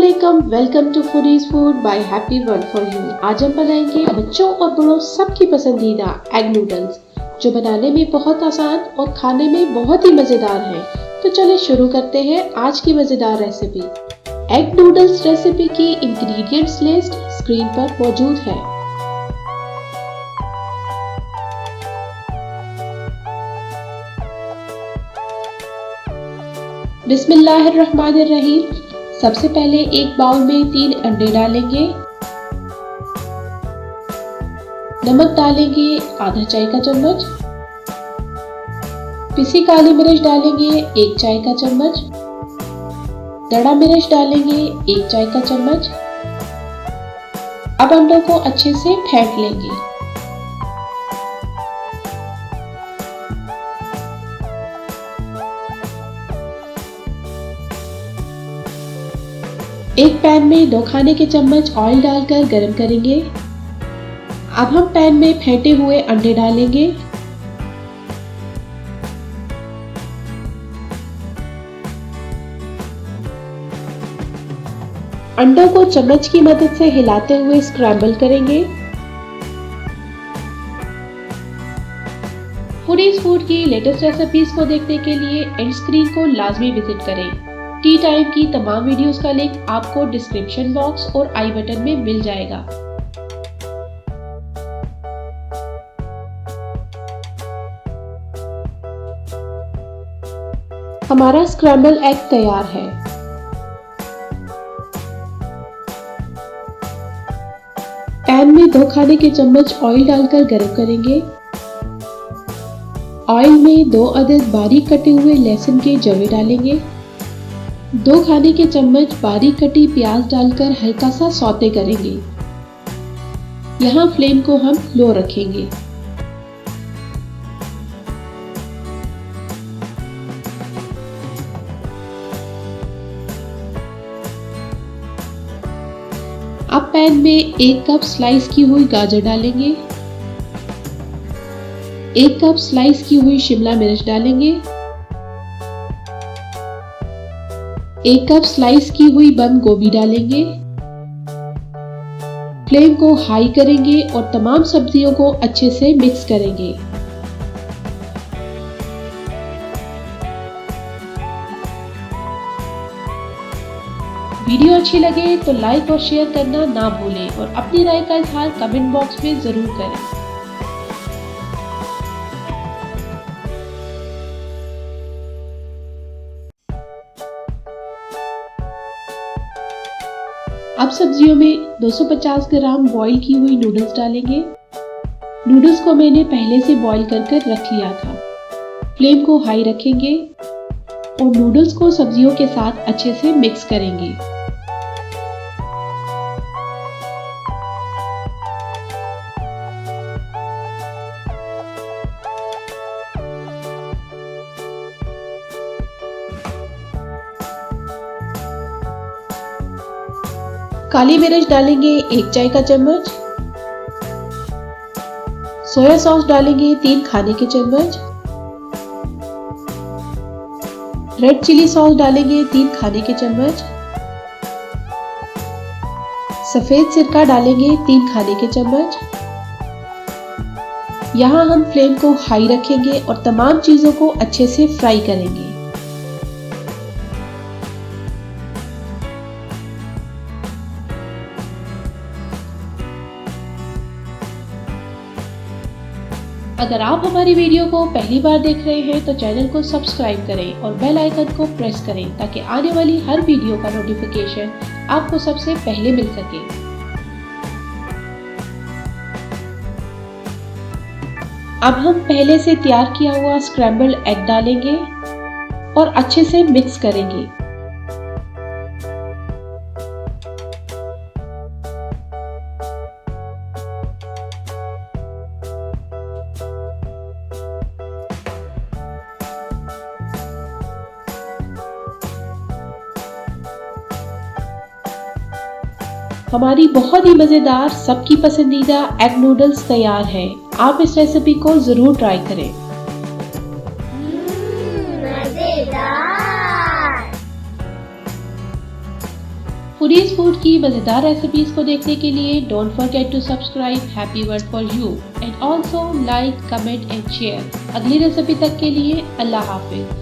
अस्सलामुअलैकुम, welcome to foodies food by happy world for you. आज हम बनाएंगे बच्चों और बड़ों सबकी पसंदीदा एग नूडल्स, जो बनाने में बहुत आसान और खाने में बहुत ही मजेदार है। तो चलिए शुरू करते हैं आज की मजेदार रेसिपी। एग नूडल्स रेसिपी की इंग्रेडिएंट्स लिस्ट स्क्रीन पर मौजूद है। बिस्मिल्लाहिर्रहमानिर्रहीम। सबसे पहले एक बाउल में 3 अंडे डालेंगे, नमक डालेंगे आधा चाय का चम्मच, पिसी काली मिर्च डालेंगे 1 चाय का चम्मच, दड़ा मिर्च डालेंगे 1 चाय का चम्मच। अब अंडों को अच्छे से फेंट लेंगे। एक पैन में 2 खाने के चम्मच ऑयल डालकर गरम करेंगे। अब हम पैन में फेंटे हुए अंडे डालेंगे। अंडों को चम्मच की मदद से हिलाते हुए स्क्रैम्बल करेंगे। फूडीज फूड की लेटेस्ट रेसिपीज को देखने के लिए एंड स्क्रीन को लाजमी विजिट करें। टी टाइम की तमाम वीडियोस का लिंक आपको डिस्क्रिप्शन बॉक्स और आई बटन में मिल जाएगा। हमारा स्क्रैम्बल एग तैयार है। पैन में 2 खाने के चम्मच ऑयल डालकर गरम करेंगे। ऑयल में 2 अदद बारीक कटे हुए लहसुन के जवे डालेंगे। 2 खाने के चम्मच बारीक कटी प्याज डालकर हल्का सा सौते करेंगे। यहाँ फ्लेम को हम लो रखेंगे। अब पैन में 1 कप स्लाइस की हुई गाजर डालेंगे। 1 कप स्लाइस की हुई शिमला मिर्च डालेंगे। 1 कप स्लाइस की हुई बंद गोभी डालेंगे। फ्लेम को हाई करेंगे और तमाम सब्जियों को अच्छे से मिक्स करेंगे। वीडियो अच्छी लगे तो लाइक और शेयर करना ना भूलें और अपनी राय का इजहार कमेंट बॉक्स में जरूर करें। अब सब्जियों में 250 ग्राम बॉईल की हुई नूडल्स डालेंगे। नूडल्स को मैंने पहले से बॉईल कर रख लिया था। फ्लेम को हाई रखेंगे और नूडल्स को सब्जियों के साथ अच्छे से मिक्स करेंगे। काली मिर्च डालेंगे 1 चाय का चम्मच, सोया सॉस डालेंगे 3 खाने के चम्मच, रेड चिली सॉस डालेंगे 3 खाने के चम्मच, सफेद सिरका डालेंगे 3 खाने के चम्मच। यहाँ हम फ्लेम को हाई रखेंगे और तमाम चीजों को अच्छे से फ्राई करेंगे। अगर आप हमारी वीडियो को पहली बार देख रहे हैं तो चैनल को सब्सक्राइब करें और बेल आइकन को प्रेस करें ताकि आने वाली हर वीडियो का नोटिफिकेशन आपको सबसे पहले मिल सके। अब हम पहले से तैयार किया हुआ स्क्रैम्बल्ड एग डालेंगे और अच्छे से मिक्स करेंगे। हमारी बहुत ही मजेदार सबकी पसंदीदा एग नूडल्स तैयार है। आप इस रेसिपी को जरूर ट्राई करें। मजेदार। फूडीज फूड की मज़ेदार रेसिपीज को देखने के लिए don't forget to subscribe happy world for you and also like, comment and share. अगली रेसिपी तक के लिए अल्लाह हाफिज।